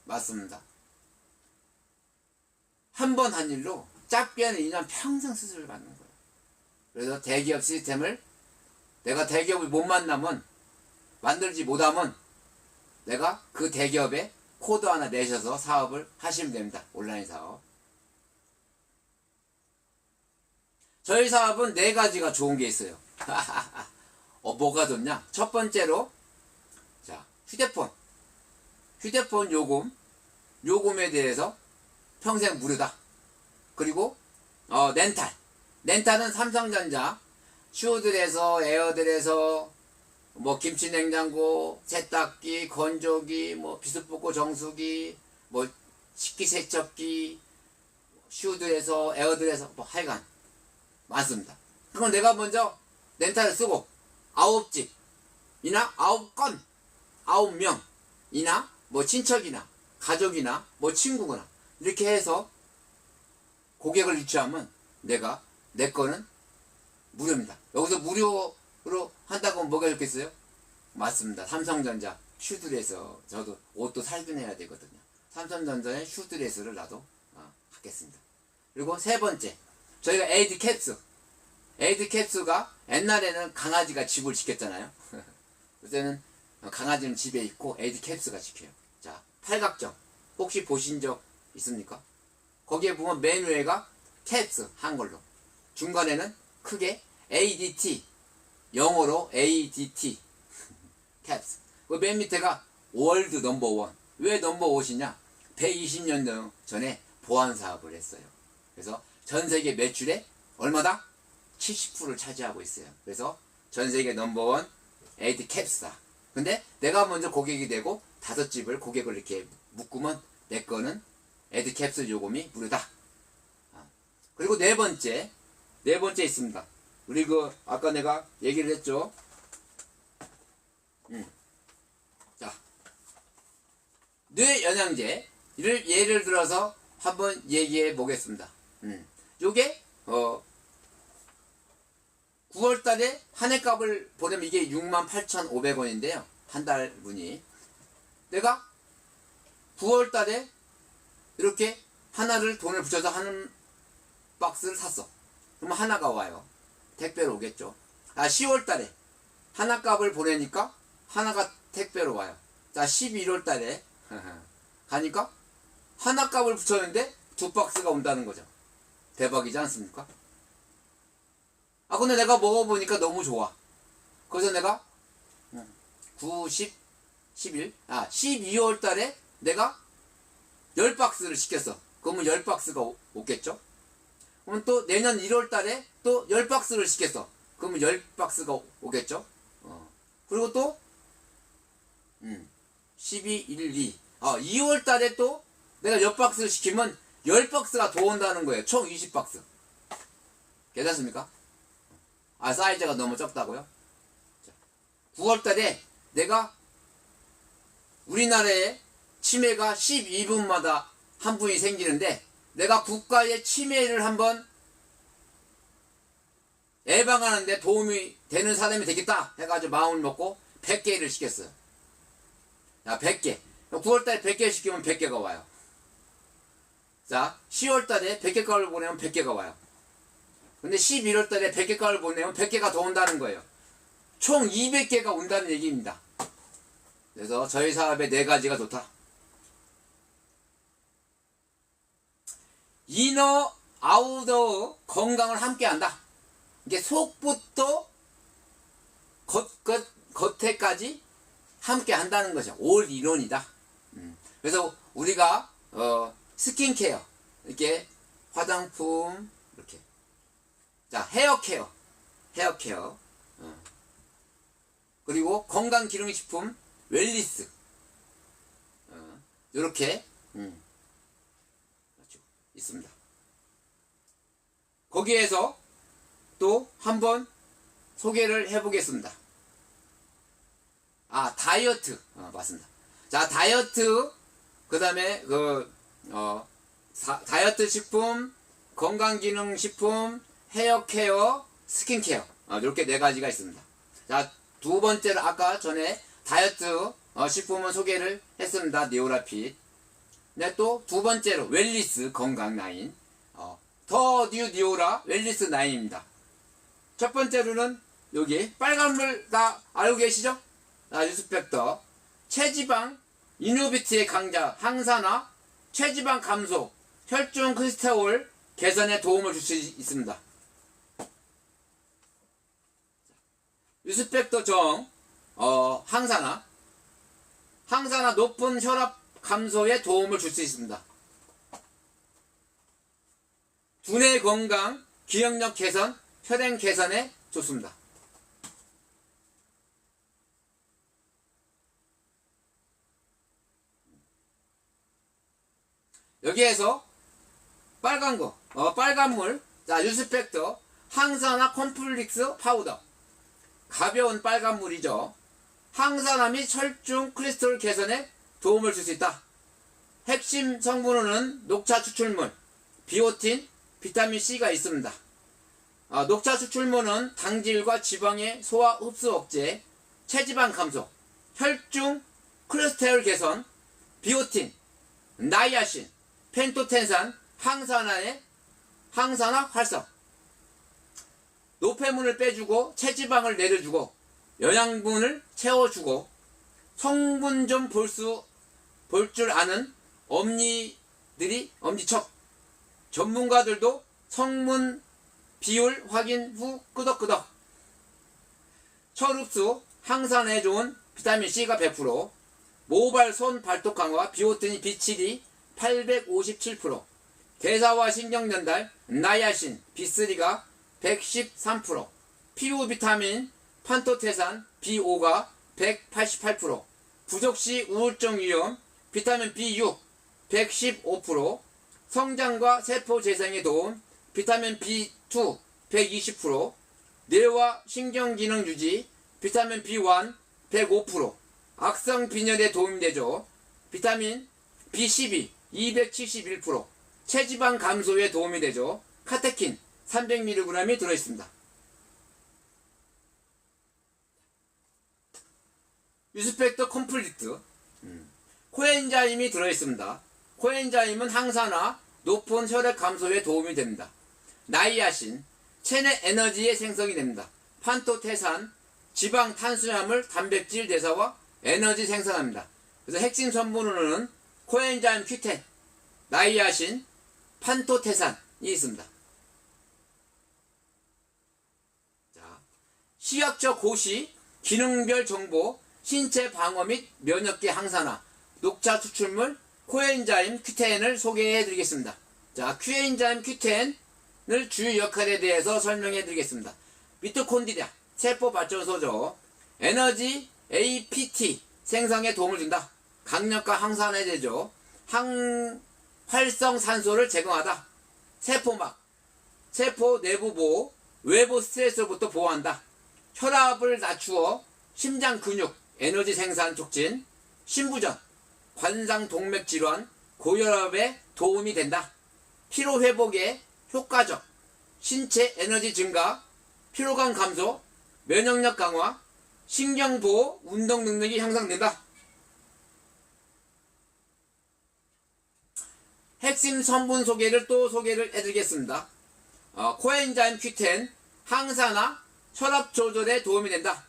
맞습니다. 한 번 한 일로 짧게는 2년 평생 수수료를 받는 거예요. 그래서 대기업 시스템을 내가 대기업을 못 만들지 못하면 내가 그 대기업에 코드 하나 내셔서 사업을 하시면 됩니다. 온라인 사업. 저희 사업은 4가지가 좋은 게 있어요. 뭐가 좋냐? 첫 번째로, 자, 휴대폰 요금에 대해서 평생 무료다. 그리고 렌탈은 삼성전자 슈들에서 에어들에서 뭐 김치냉장고, 세탁기, 건조기, 뭐 비스포크 정수기, 뭐 식기세척기, 슈들에서 에어들에서 뭐 하여간 많습니다. 그럼 내가 먼저 렌탈을 쓰고 9집이나 9건 9명이나 뭐 친척이나 가족이나 뭐 친구거나 이렇게 해서 고객을 유치하면 내 거는 무료입니다. 여기서 무료로 한다고 하면 뭐가 좋겠어요? 맞습니다. 삼성전자 슈드레서 저도 옷도 살균해야 되거든요. 삼성전자의 슈드레스를 나도 하겠습니다. 그리고 세 번째, 저희가 에이드캡스가 옛날에는 강아지가 집을 지켰잖아요. 요새는 강아지는 집에 있고 에이드캡스가 지켜요. 자, 팔각정 혹시 보신 적 있습니까? 거기에 보면 맨 위에가 캡스 한글로, 중간에는 크게 ADT 영어로 ADT 캡스. 그 맨 밑에가 월드 넘버원. 왜 넘버원이냐? 120년 전에 보안 사업을 했어요. 그래서 전 세계 매출의 얼마다? 70%를 차지하고 있어요. 그래서 전 세계 넘버원 에이드 캡스다. 근데 내가 먼저 고객이 되고 5집을 고객을 이렇게 묶으면 내 거는 에이드 캡스 요금이 무료다. 그리고 네 번째 있습니다. 우리 아까 내가 얘기를 했죠. 자, 뇌 영양제를 예를 들어서 한번 얘기해 보겠습니다. 요게 9월달에 한 해 값을 보내면 이게 68,500원인데요. 한 달 분이 내가 9월달에 이렇게 하나를 돈을 붙여서 한 박스를 샀어. 그러면 하나가 와요. 택배로 오겠죠. 10월달에 하나 값을 보내니까 하나가 택배로 와요. 자, 11월달에 가니까 하나 값을 붙였는데 두 박스가 온다는 거죠. 대박이지 않습니까? 근데 내가 먹어보니까 너무 좋아. 그래서 내가 9, 10, 11, 12월 달에 내가 10박스를 시켰어. 그러면 10박스가 오겠죠? 그럼 또 내년 1월 달에 또 10박스를 시켰어. 그러면 10박스가 오겠죠? 그리고 또 12, 1, 2. 2월 달에 또 내가 10박스를 시키면 10박스가 더 온다는 거예요. 총 20박스. 괜찮습니까? 사이즈가 너무 적다고요? 9월 달에 내가 우리나라에 치매가 12분마다 한 분이 생기는데 내가 국가의 치매를 한번 예방하는데 도움이 되는 사람이 되겠다 해가지고 마음을 먹고 100개를 시켰어요. 100개. 9월달에 100개 시키면 100개가 와요. 자, 10월달에 100개 값을 보내면 100개가 와요. 근데 11월달에 100개 값을 보내면 100개가 더 온다는 거예요. 총 200개가 온다는 얘기입니다. 그래서 저희 사업의 4가지가 좋다. 이너 아우터 건강을 함께한다. 이게 속부터 겉에까지 함께 한다는 거죠. 올 인원이다. 그래서 우리가 스킨케어 이렇게 화장품 이렇게 헤어케어 그리고 건강기능식품 웰리스 이렇게 있습니다. 거기에서 또 한번 소개를 해보겠습니다. 다이어트 맞습니다. 자, 다이어트 그 다음에 다이어트 식품, 건강기능식품, 헤어케어, 스킨케어 이렇게 4가지가 있습니다. 자, 두 번째로 아까 전에 다이어트 식품은 소개를 했습니다. 니오라핏. 네, 또 두 번째로 웰리스 건강 라인 더 뉴 니오라 웰리스 라인입니다. 첫 번째로는 여기 빨간물 다 알고 계시죠? 뉴스펙터 체지방 이노비트의 강자 항산화 체지방 감소 혈중 콜레스테롤 개선에 도움을 줄 수 있습니다. 뉴스펙터 정 항산화 높은 혈압 감소에 도움을 줄 수 있습니다. 두뇌 건강 기억력 개선 혈행 개선에 좋습니다. 여기에서 빨간 거 빨간물 뉴스펙터 항산화 콤플렉스 파우더 가벼운 빨간물이죠. 항산화 및 혈중 콜레스테롤 개선에 도움을 줄 수 있다. 핵심 성분으로는 녹차 추출물, 비오틴, 비타민C가 있습니다. 녹차 추출물은 당질과 지방의 소화 흡수 억제, 체지방 감소, 혈중 콜레스테롤 개선, 비오틴, 나이아신, 펜토텐산, 항산화 활성, 노폐물을 빼주고 체지방을 내려주고 영양분을 채워주고 성분 좀 볼 줄 아는 엄니척 전문가들도 성분 비율 확인 후 끄덕끄덕. 철흡수 항산화에 좋은 비타민C가 100%, 모발 손 발톱 강화 비오틴이 B7이 857%, 대사와 신경 전달 나이아신 B3가 113%, 피부 비타민 판토테산 B5가 188%, 부족시 우울증 위험 비타민 B6 115%, 성장과 세포 재생에 도움 비타민 B2 120%, 뇌와 신경기능 유지 비타민 B1 105%, 악성 빈혈에 도움이 되죠. 비타민 B12 271%, 체지방 감소에 도움이 되죠. 카테킨 300mg이 들어있습니다. 유스펙터 컴플리트, 코엔자임이 들어있습니다. 코엔자임은 항산화, 높은 혈액 감소에 도움이 됩니다. 나이아신, 체내 에너지의 생성이 됩니다. 판토테산, 지방, 탄수화물, 단백질 대사와 에너지 생산합니다. 그래서 핵심 성분으로는 코엔자임 Q10, 나이아신, 판토테산이 있습니다. 자, 시약적 고시, 기능별 정보, 신체 방어 및 면역계 항산화, 녹차 추출물, 코엔자임 Q10을 소개해 드리겠습니다. 자, 코엔자임 Q10을 주요 역할에 대해서 설명해 드리겠습니다. 미토콘드리아, 세포 발전소죠. 에너지 APT 생성에 도움을 준다. 강력한 항산화제죠. 활성산소를 제공하다. 세포막, 세포 내부 보호, 외부 스트레스로부터 보호한다. 혈압을 낮추어 심장 근육, 에너지 생산 촉진, 심부전, 관상 동맥 질환, 고혈압에 도움이 된다. 피로 회복에 효과적, 신체 에너지 증가, 피로감 감소, 면역력 강화, 신경 보호, 운동 능력이 향상된다. 핵심 성분 소개를 또 소개를 해드리겠습니다. 코엔자임 Q10, 항산화, 혈압 조절에 도움이 된다.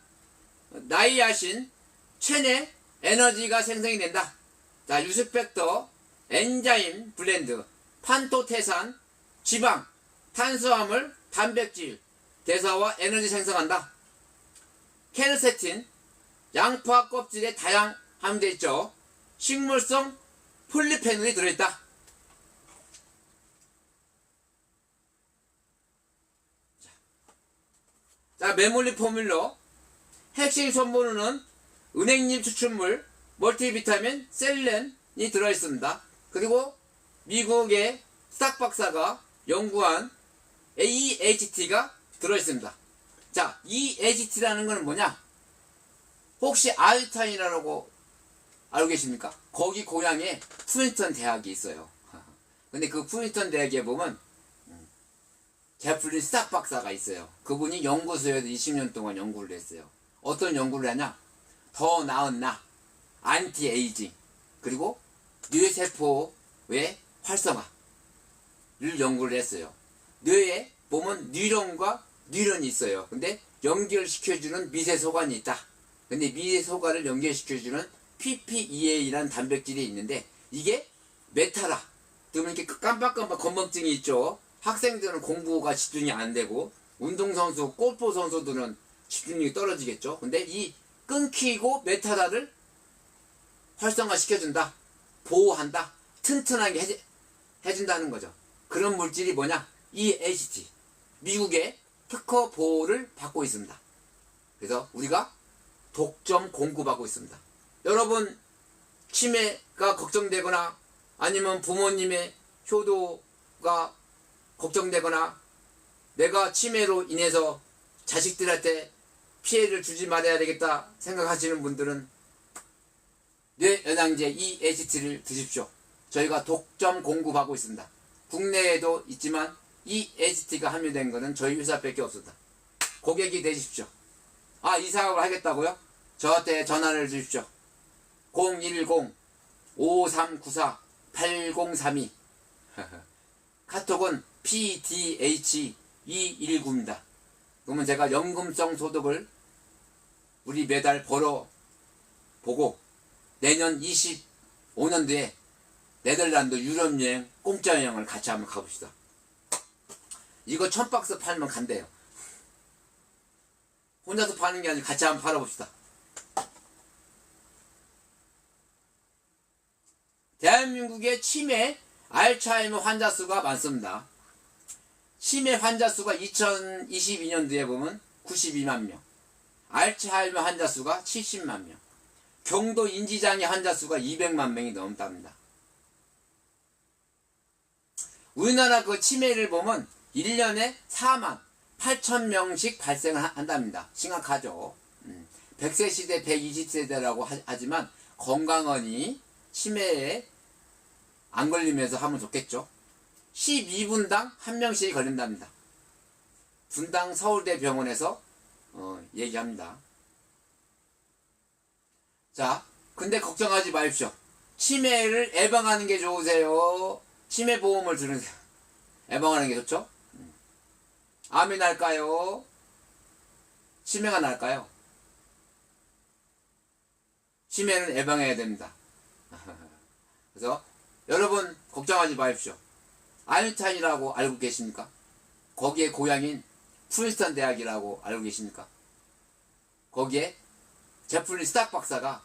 나이아신, 체내 에너지가 생성이 된다. 자, 유스펙터, 엔자임 블렌드, 판토테산, 지방, 탄수화물, 단백질, 대사와 에너지 생성한다. 케르세틴, 양파 껍질에 다양함이 되어 있죠. 식물성 폴리페놀이 들어있다. 자, 메몰리 포뮬러, 핵심 성분으로는 은행잎 추출물, 멀티비타민, 셀렌이 들어있습니다. 그리고 미국의 스탁 박사가 연구한 AHT가 들어있습니다. 자, AHT라는 것은 뭐냐? 혹시 아인슈타인이라고 알고 계십니까? 거기 고향에 프린스턴 대학이 있어요. 근데 그 프린스턴 대학에 보면 제프리 스탁 박사가 있어요. 그분이 연구소에서 20년 동안 연구를 했어요. 어떤 연구를 하냐? 더 나은 나, 안티에이징, 그리고 뇌세포의 활성화를 연구를 했어요. 뇌에 보면 뉴런과 뉴런이 있어요. 근데 연결시켜주는 미세소관이 있다. 근데 미세소관을 연결시켜주는 PPEA라는 단백질이 있는데 이게 메타라. 그러면 이렇게 깜빡깜빡 건망증이 있죠. 학생들은 공부가 집중이 안 되고 운동선수, 골프 선수들은 집중력이 떨어지겠죠. 근데 이 끊기고 메타라를 활성화시켜준다. 보호한다. 튼튼하게 해준다는 거죠. 그런 물질이 뭐냐? EHT. 미국의 특허 보호를 받고 있습니다. 그래서 우리가 독점 공급하고 있습니다. 여러분 치매가 걱정되거나 아니면 부모님의 효도가 걱정되거나 내가 치매로 인해서 자식들한테 피해를 주지 말아야 되겠다 생각하시는 분들은 뇌영양제 EHT를 드십시오. 저희가 독점 공급하고 있습니다. 국내에도 있지만 EHT가 함유된 것은 저희 회사밖에 없습니다. 고객이 되십시오. 이 사업을 하겠다고요? 저한테 전화를 주십시오. 010-5394-8032 카톡은 PDH219입니다. 그러면 제가 연금성 소득을 우리 매달 벌어보고 내년 25년도에 네덜란드 유럽 여행 공짜 여행을 같이 한번 가봅시다. 이거 1000박스 팔면 간대요. 혼자서 파는 게 아니고 같이 한번 팔아봅시다. 대한민국의 치매, 알츠하이머 환자 수가 많습니다. 치매 환자 수가 2022년도에 보면 92만 명, 알츠하이머 환자 수가 70만 명, 경도 인지장애 환자 수가 200만 명이 넘답니다. 우리나라 그 치매를 보면 1년에 4만 8천 명씩 발생을 한답니다. 심각하죠. 100세 시대, 120세대라고 하지만 건강하니 치매에 안 걸리면서 하면 좋겠죠. 12분당 한 명씩이 걸린답니다. 분당 서울대 병원에서 얘기합니다. 자, 근데 걱정하지 마십시오. 치매를 예방하는 게 좋으세요? 치매 보험을 들으세요? 예방하는 게 좋죠? 암이 날까요? 치매가 날까요? 치매는 예방해야 됩니다. 그래서 여러분 걱정하지 마십시오. 아인슈타인이라고 알고 계십니까? 거기에 고향인 프린스턴 대학이라고 알고 계십니까? 거기에 제플린 스탁 박사가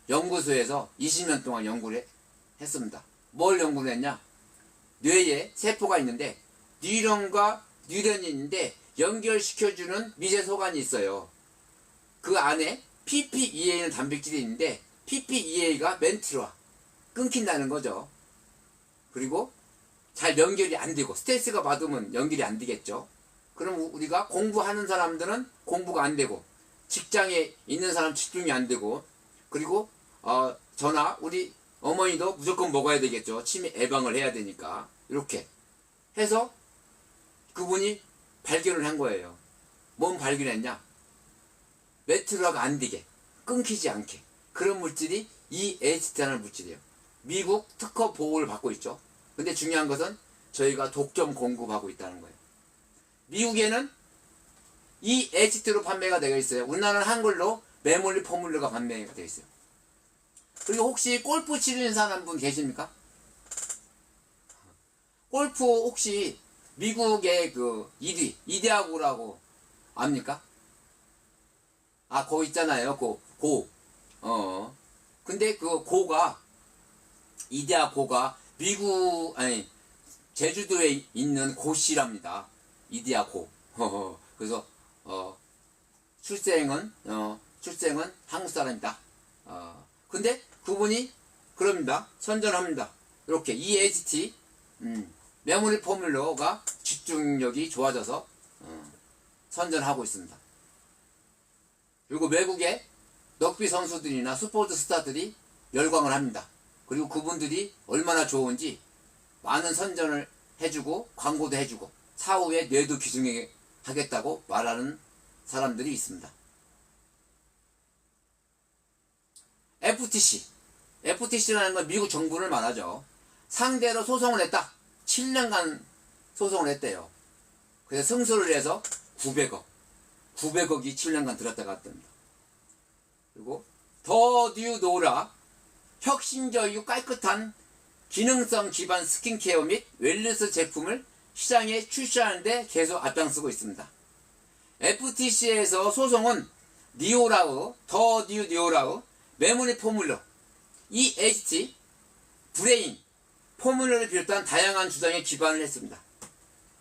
연구소에서 20년 동안 연구를 했습니다. 뭘 연구를 했냐? 뇌에 세포가 있는데 뉴런과 뉴런이 있는데 연결시켜주는 미세소관이 있어요. 그 안에 PPEA는 단백질이 있는데 PPEA가 멘트와 끊긴다는 거죠. 그리고 잘 연결이 안 되고 스트레스가 받으면 연결이 안 되겠죠. 그럼 우리가 공부하는 사람들은 공부가 안 되고 직장에 있는 사람 집중이 안 되고 그리고 저나 우리 어머니도 무조건 먹어야 되겠죠. 치매 예방을 해야 되니까. 이렇게 해서 그분이 발견을 한 거예요. 뭔 발견했냐? 메트로가 안 되게 끊기지 않게 그런 물질이 EHT라는 물질이에요. 미국 특허 보호를 받고 있죠. 근데 중요한 것은 저희가 독점 공급하고 있다는 거예요. 미국에는 EHT로 판매가 되어 있어요. 우리나라는 한글로 메몰리 포뮬러가 판매가 되어 있어요. 그리고 혹시 골프 치는 사람 분 계십니까? 골프 혹시 미국의 그 1위 이대하고라고 압니까? 아, 고 있잖아요. 고. 근데 그 고가 이대하 고가 제주도에 있는 고씨랍니다. 이대하 고. 그래서 출생은 한국 사람이다. 근데 그분이 그럽니다. 선전합니다. 이렇게 EHT 메모리 포뮬러가 집중력이 좋아져서 선전하고 있습니다. 그리고 외국의 럭비 선수들이나 스포츠 스타들이 열광을 합니다. 그리고 그분들이 얼마나 좋은지 많은 선전을 해주고 광고도 해주고 사후에 뇌도 기증하겠다고 말하는 사람들이 있습니다. FTC라는 건 미국 정부를 말하죠. 상대로 소송을 했다. 7년간 소송을 했대요. 그래서 승소를 해서 900억이 7년간 들었다 갔답니다. 그리고 더 뉴 노라 혁신적이고 깨끗한 기능성 기반 스킨케어 및 웰니스 제품을 시장에 출시하는데 계속 앞장서고 있습니다. FTC에서 소송은 더 뉴 니오라우 메모리 포뮬러 EHT 브레인 포뮬러를 비롯한 다양한 주장에 기반을 했습니다.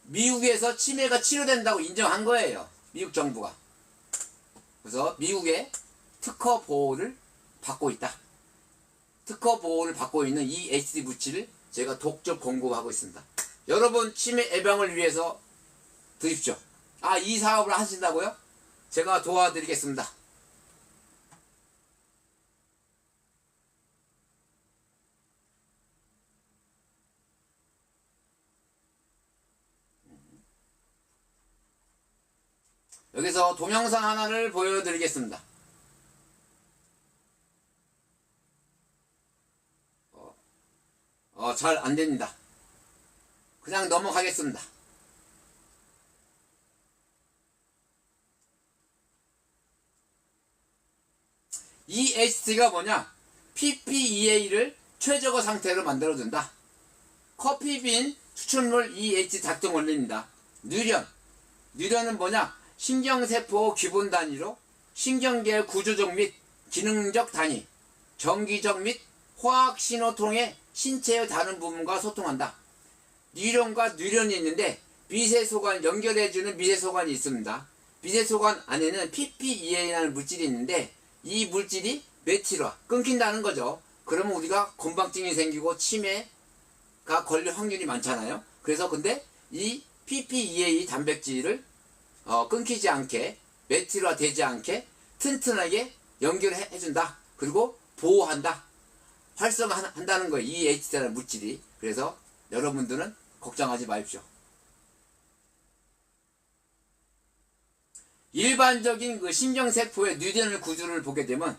미국에서 치매가 치료된다고 인정한 거예요. 미국 정부가. 그래서 미국의 특허 보호를 받고 있다. 특허 보호를 받고 있는 이 EHT 물질을 제가 독점 공급하고 있습니다. 여러분 치매 예방을 위해서 드십시오. 이 사업을 하신다고요? 제가 도와드리겠습니다. 여기서 동영상 하나를 보여드리겠습니다. 잘 안됩니다. 그냥 넘어가겠습니다. EHT가 뭐냐? PPEA를 최저거 상태로 만들어준다. 커피빈 추출물 EHT 작동 원리입니다. 뉴런은 뭐냐? 신경세포 기본 단위로 신경계 구조적 및 기능적 단위, 정기적 및 화학 신호 통해 신체의 다른 부분과 소통한다. 뉴런과 뉴런이 있는데 미세소관 연결해주는 미세소관이 있습니다. 미세소관 안에는 PPEA라는 물질이 있는데 이 물질이 메틸화 끊긴다는 거죠. 그러면 우리가 건방증이 생기고 치매가 걸릴 확률이 많잖아요. 그래서 근데 이 PPEA 단백질을 끊기지 않게 메틸화 되지 않게 튼튼하게 연결해준다. 그리고 보호한다. 활성화한다는 거예요. 이 HT라는 물질이. 그래서 여러분들은 걱정하지 마십시오. 일반적인 그 신경세포의 뉴런 구조를 보게 되면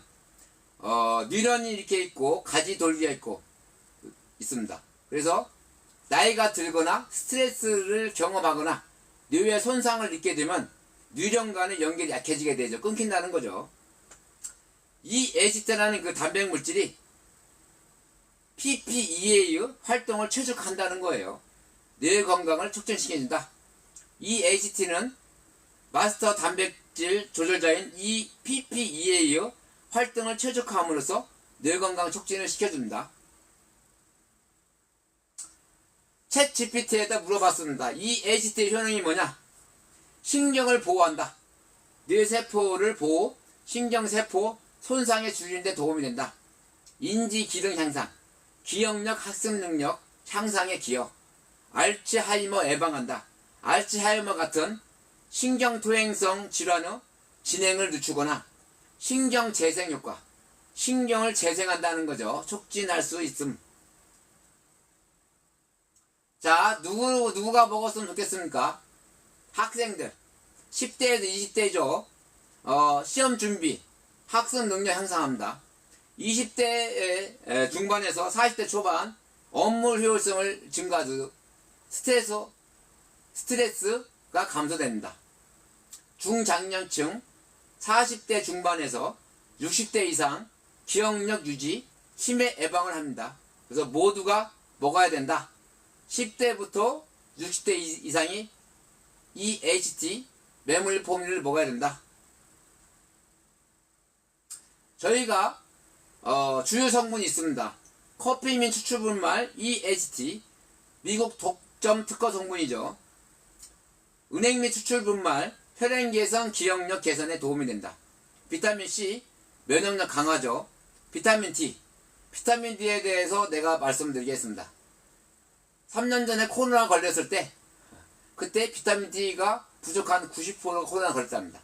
뉴런이 이렇게 있고 가지 돌기가 있고 있습니다. 그래서 나이가 들거나 스트레스를 경험하거나 뇌의 손상을 입게 되면 뉴런 간의 연결이 약해지게 되죠. 끊긴다는 거죠. 이 HT라는 그 단백물질이 PPEA의 활동을 최적화한다는 거예요. 뇌 건강을 촉진시켜준다. 이 HT는 마스터 단백질 조절자인 이 PPEA의 활동을 최적화함으로써 뇌 건강 촉진을 시켜줍니다. 챗 GPT에다 물어봤습니다. 이 HT의 효능이 뭐냐? 신경을 보호한다. 뇌세포를 보호, 신경세포 손상에 줄이는 데 도움이 된다. 인지 기능 향상, 기억력 학습 능력 향상에 기여, 알츠하이머 예방한다. 알츠하이머 같은 신경토행성 질환의 진행을 늦추거나 신경재생 효과, 신경을 재생한다는 거죠. 촉진할 수 있음. 자, 누구가 먹었으면 좋겠습니까? 학생들 10대에서 20대죠. 시험 준비, 학습 능력 향상합니다. 20대 중반에서 40대 초반 업무 효율성을 증가하고 스트레스가 감소됩니다. 중장년층 40대 중반에서 60대 이상 기억력 유지, 치매 예방을 합니다. 그래서 모두가 먹어야 된다. 10대부터 60대 이상이 이 HT 메모리 포뮬을 먹어야 된다. 저희가 주요 성분이 있습니다. 커피민 추출분말 EHT, 미국 독점 특허 성분이죠. 은행미 추출분말, 혈행 개선, 기억력 개선에 도움이 된다. 비타민 C, 면역력 강화죠. 비타민 D, 비타민 D에 대해서 내가 말씀드리겠습니다. 3년 전에 코로나 걸렸을 때 그때 비타민 D가 부족한 90%가 코로나 걸렸답니다.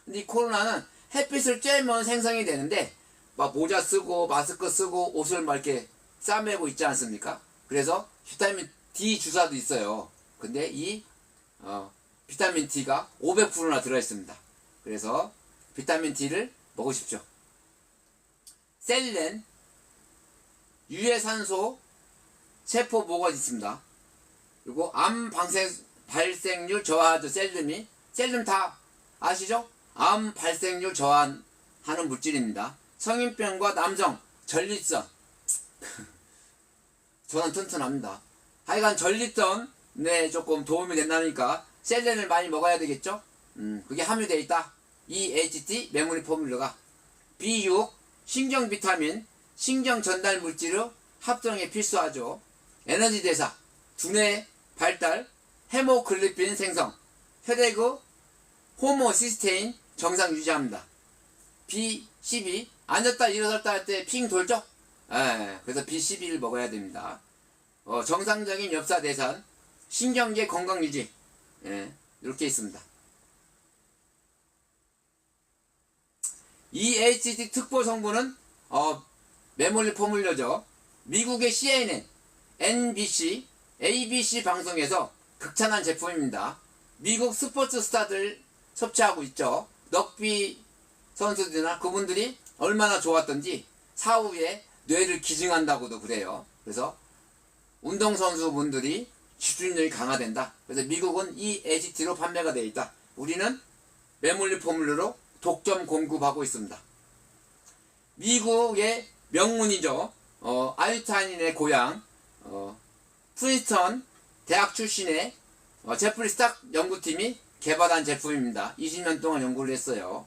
근데 이 코로나는 햇빛을 쬐면 생성이 되는데 막 모자 쓰고 마스크 쓰고 옷을 막 이렇게 싸매고 있지 않습니까? 그래서 비타민 D 주사도 있어요. 근데 이 비타민 D가 500%나 들어있습니다. 그래서 비타민 D를 먹으십시오. 셀렌, 유해산소 세포 보고가 있습니다. 그리고 암 발생률 저하도 셀름이, 셀름 다 아시죠? 암 발생률 저하하는 물질입니다. 성인병과 남성 전립선 저는 튼튼합니다. 하여간 전립선에 조금 도움이 된다니까 셀렌을 많이 먹어야 되겠죠? 그게 함유되어 있다. EHT 메모리 포뮬러가 B6 신경 비타민, 신경 전달 물질의 합성에 필수하죠. 에너지 대사, 두뇌 발달, 헤모글리빈 생성, 혈액의 호모시스테인 정상 유지합니다. B12 앉았다 일어섰다 할 때 핑 돌죠? 그래서 B12를 먹어야 됩니다. 정상적인 엽사 대산, 신경계 건강 유지, 이렇게 있습니다. EHT 특보 성분은 메모리 포뮬러죠. 미국의 CNN, NBC, ABC 방송에서 극찬한 제품입니다. 미국 스포츠 스타들 섭취하고 있죠. 럭비 선수들이나 그분들이 얼마나 좋았던지 사후에 뇌를 기증한다고도 그래요. 그래서 운동선수분들이 집중력이 강화된다. 그래서 미국은 이 HT로 판매가 되어 있다. 우리는 메모리 포뮬러로 독점 공급하고 있습니다. 미국의 명문이죠. 아인슈타인의 고향 프린스턴 대학 출신의 제프리 스탁 연구팀이 개발한 제품입니다. 20년 동안 연구를 했어요.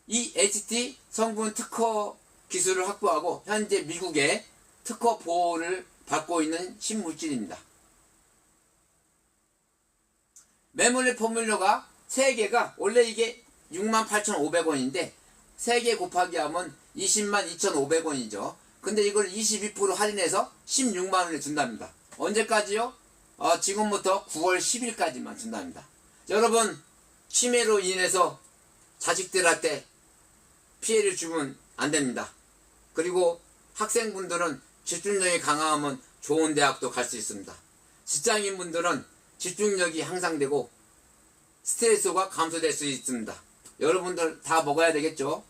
이 HT 성분 특허 기술을 확보하고 현재 미국의 특허 보호를 받고 있는 신물질입니다. 메모리 포뮬러가 3개가 원래 이게 68,500원인데 3개 곱하기 하면 202,500원이죠. 근데 이걸 22% 할인해서 16만원에 준답니다. 언제까지요? 지금부터 9월 10일까지만 준답니다. 여러분 치매로 인해서 자식들한테 피해를 주면 안 됩니다. 그리고 학생분들은 집중력이 강하면 좋은 대학도 갈 수 있습니다. 직장인분들은 집중력이 향상되고 스트레스가 감소될 수 있습니다. 여러분들 다 먹어야 되겠죠?